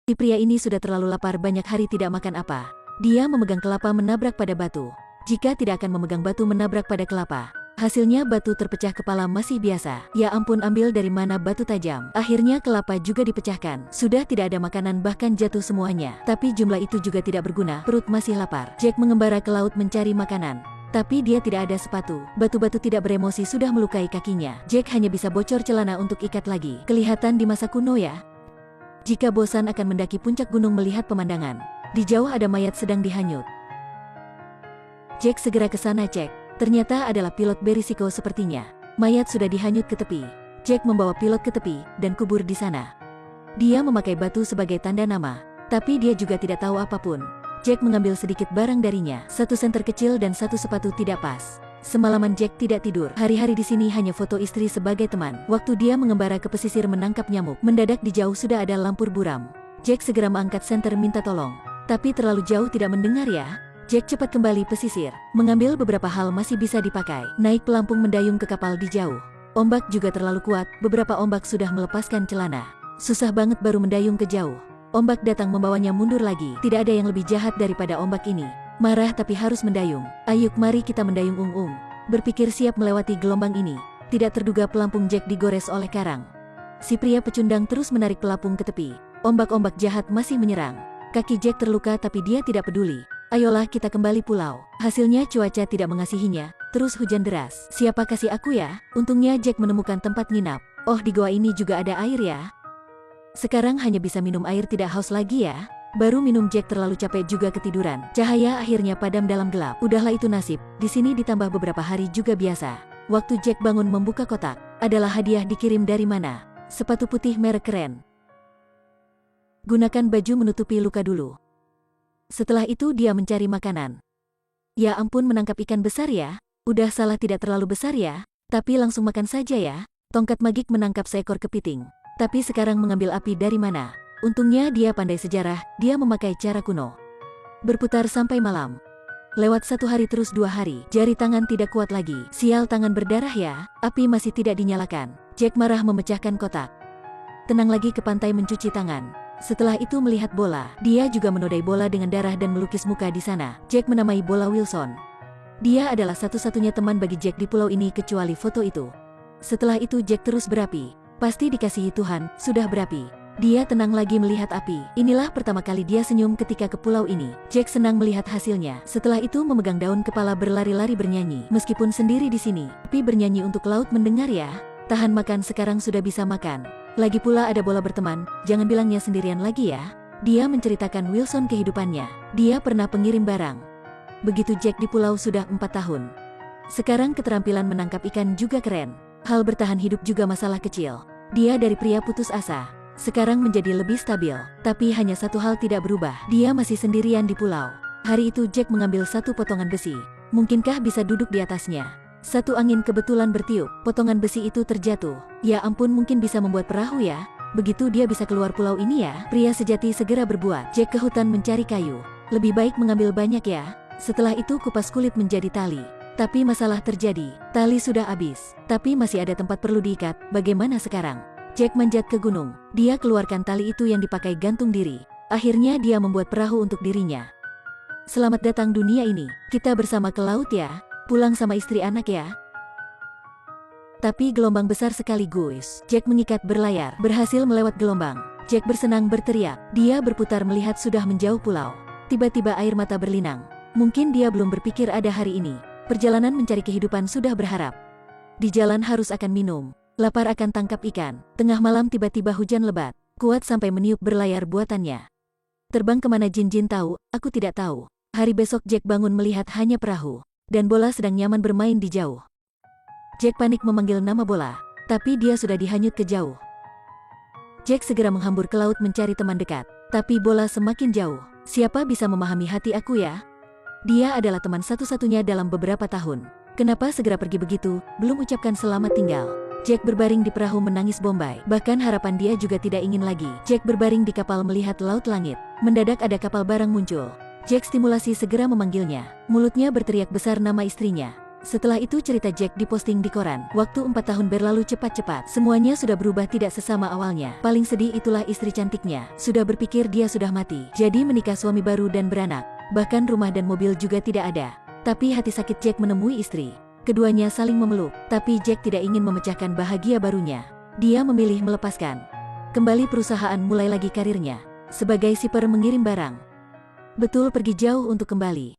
Si pria ini sudah terlalu lapar, banyak hari tidak makan apa. Dia memegang kelapa menabrak pada batu. Jika tidak akan memegang batu menabrak pada kelapa, hasilnya batu terpecah, kepala masih biasa. Ya ampun, ambil dari mana batu tajam? Akhirnya kelapa juga dipecahkan. Sudah tidak ada makanan, bahkan jatuh semuanya. Tapi jumlah itu juga tidak berguna, perut masih lapar. Jack mengembara ke laut mencari makanan. Tapi dia tidak ada sepatu. Batu-batu tidak beremosi sudah melukai kakinya. Jack hanya bisa bocor celana untuk ikat lagi. Kelihatan di masa kuno ya. Jika bosan akan mendaki puncak gunung melihat pemandangan. Di jauh ada mayat sedang dihanyut. Jack segera ke sana cek. Ternyata adalah pilot berisiko sepertinya. Mayat sudah dihanyut ke tepi. Jack membawa pilot ke tepi dan kubur di sana. Dia memakai batu sebagai tanda nama. Tapi dia juga tidak tahu apapun. Jack mengambil sedikit barang darinya. Satu senter kecil dan satu sepatu tidak pas. Semalaman Jack tidak tidur. Hari-hari di sini hanya foto istri sebagai teman. Waktu dia mengembara ke pesisir menangkap nyamuk, mendadak di jauh sudah ada lampu buram. Jack segera mengangkat senter minta tolong. Tapi terlalu jauh tidak mendengar ya. Jack cepat kembali pesisir. Mengambil beberapa hal masih bisa dipakai. Naik pelampung mendayung ke kapal di jauh. Ombak juga terlalu kuat. Beberapa ombak sudah melepaskan celana. Susah banget baru mendayung ke jauh. Ombak datang membawanya mundur lagi. Tidak ada yang lebih jahat daripada ombak ini. Marah tapi harus mendayung. Ayuk mari kita mendayung Berpikir siap melewati gelombang ini. Tidak terduga pelampung Jack digores oleh karang. Si pria pecundang terus menarik pelampung ke tepi. Ombak-ombak jahat masih menyerang. Kaki Jack terluka tapi dia tidak peduli. Ayolah kita kembali pulau. Hasilnya cuaca tidak mengasihinya. Terus hujan deras. Siapa kasih aku ya? Untungnya Jack menemukan tempat nginap. Oh, di goa ini juga ada air ya. Sekarang hanya bisa minum air, tidak haus lagi ya. Baru minum Jack terlalu capek juga ketiduran. Cahaya akhirnya padam dalam gelap. Udahlah itu nasib. Di sini ditambah beberapa hari juga biasa. Waktu Jack bangun membuka kotak. Adalah hadiah dikirim dari mana? Sepatu putih merek keren. Gunakan baju menutupi luka dulu. Setelah itu dia mencari makanan. Ya ampun, menangkap ikan besar ya. Udah salah, tidak terlalu besar ya. Tapi langsung makan saja ya. Tongkat magik menangkap seekor kepiting. Tapi sekarang mengambil api dari mana? Untungnya dia pandai sejarah, dia memakai cara kuno. Berputar sampai malam. Lewat 1 hari terus 2 hari, jari tangan tidak kuat lagi. Sial, tangan berdarah ya, api masih tidak dinyalakan. Jack marah memecahkan kotak. Tenang lagi ke pantai mencuci tangan. Setelah itu melihat bola, dia juga menodai bola dengan darah dan melukis muka di sana. Jack menamai bola Wilson. Dia adalah satu-satunya teman bagi Jack di pulau ini kecuali foto itu. Setelah itu Jack terus berapi. Pasti dikasihi Tuhan, sudah berapi. Dia tenang lagi melihat api. Inilah pertama kali dia senyum ketika ke pulau ini. Jack senang melihat hasilnya. Setelah itu memegang daun kepala berlari-lari bernyanyi. Meskipun sendiri di sini, tapi bernyanyi untuk laut mendengar ya. Tahan makan, sekarang sudah bisa makan. Lagi pula ada bola berteman, jangan bilangnya sendirian lagi ya. Dia menceritakan Wilson kehidupannya. Dia pernah pengirim barang. Begitu Jack di pulau sudah 4 tahun. Sekarang keterampilan menangkap ikan juga keren. Hal bertahan hidup juga masalah kecil. Dia dari pria putus asa sekarang menjadi lebih stabil. Tapi hanya satu hal tidak berubah. Dia masih sendirian di pulau. Hari itu Jack mengambil satu potongan besi. Mungkinkah bisa duduk di atasnya? Satu angin kebetulan bertiup. Potongan besi itu terjatuh. Ya ampun, mungkin bisa membuat perahu ya. Begitu dia bisa keluar pulau ini ya. Pria sejati segera berbuat. Jack ke hutan mencari kayu. Lebih baik mengambil banyak ya. Setelah itu kupas kulit menjadi tali. Tapi masalah terjadi. Tali sudah habis. Tapi masih ada tempat perlu diikat. Bagaimana sekarang? Jack manjat ke gunung. Dia keluarkan tali itu yang dipakai gantung diri. Akhirnya dia membuat perahu untuk dirinya. Selamat datang dunia ini. Kita bersama ke laut ya. Pulang sama istri anak ya. Tapi gelombang besar sekaligus. Jack mengikat berlayar. Berhasil melewat gelombang. Jack bersenang berteriak. Dia berputar melihat sudah menjauh pulau. Tiba-tiba air mata berlinang. Mungkin dia belum berpikir ada hari ini. Perjalanan mencari kehidupan sudah berharap. Di jalan harus akan minum. Lapar akan tangkap ikan. Tengah malam tiba-tiba hujan lebat. Kuat sampai meniup berlayar buatannya. Terbang kemana jin-jin tahu, aku tidak tahu. Hari besok Jack bangun melihat hanya perahu. Dan bola sedang nyaman bermain di jauh. Jack panik memanggil nama bola. Tapi dia sudah dihanyut ke jauh. Jack segera menghambur ke laut mencari teman dekat. Tapi bola semakin jauh. Siapa bisa memahami hati aku ya? Dia adalah teman satu-satunya dalam beberapa tahun. Kenapa segera pergi begitu, belum ucapkan selamat tinggal. Jack berbaring di perahu menangis bombay. Bahkan harapan dia juga tidak ingin lagi. Jack berbaring di kapal melihat laut langit. Mendadak ada kapal barang muncul. Jack stimulasi segera memanggilnya. Mulutnya berteriak besar nama istrinya. Setelah itu cerita Jack diposting di koran. Waktu 4 tahun berlalu cepat-cepat. Semuanya sudah berubah tidak sesama awalnya. Paling sedih itulah istri cantiknya. Sudah berpikir dia sudah mati. Jadi menikah suami baru dan beranak. Bahkan rumah dan mobil juga tidak ada. Tapi hati sakit Jack menemui istri. Keduanya saling memeluk. Tapi Jack tidak ingin memecahkan bahagia barunya. Dia memilih melepaskan. Kembali perusahaan mulai lagi karirnya. Sebagai shipper mengirim barang. Betul pergi jauh untuk kembali.